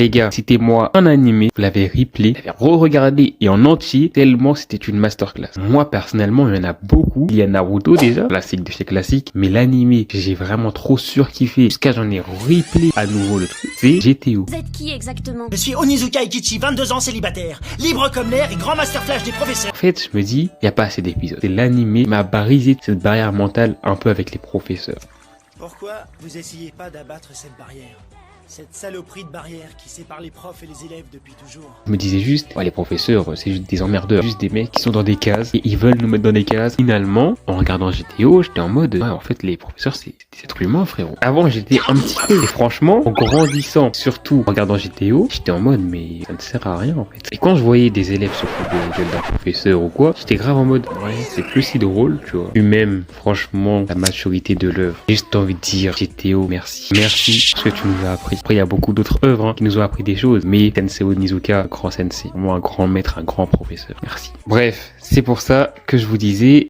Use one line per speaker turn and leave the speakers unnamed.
les gars, citez-moi un animé, vous l'avez replay, vous l'avez re-regardé et en entier, tellement c'était une masterclass. Moi, personnellement, il y en a beaucoup. Il y a Naruto déjà, classique de chez classique, mais l'animé, j'ai vraiment trop surkiffé, jusqu'à j'en ai replay à nouveau le truc, c'est GTO.
Vous êtes qui exactement?
Je suis Onizuka Ikichi, 22 ans célibataire, libre comme l'air et grand master flash des professeurs.
En fait, je me dis, il n'y a pas assez d'épisodes. C'est l'animé m'a brisé cette barrière mentale un peu avec les professeurs.
Pourquoi vous essayez pas d'abattre cette barrière? Cette saloperie de barrière qui sépare les profs et les élèves depuis toujours.
Je me disais juste, ouais, les professeurs, c'est juste des emmerdeurs, juste des mecs qui sont dans des cases et ils veulent nous mettre dans des cases. Finalement, en regardant GTO, j'étais en mode, ouais, en fait, les professeurs, c'est des êtres humains, frérot. Avant, j'étais un petit peu, et franchement, en grandissant, surtout en regardant GTO, j'étais en mode, mais ça ne sert à rien, en fait. Et quand je voyais des élèves se foutre de la gueule d'un professeur ou quoi, j'étais grave en mode, ouais, c'est plus si drôle, tu vois. Puis même, franchement, la maturité de l'œuvre. J'ai juste envie de dire, GTO, merci. Merci, parce que tu nous as appris. Après, il y a beaucoup d'autres œuvres qui nous ont appris des choses, mais Sensei Onizuka, grand sensei, vraiment un grand maître, un grand professeur. Merci. Bref, c'est pour ça que je vous disais,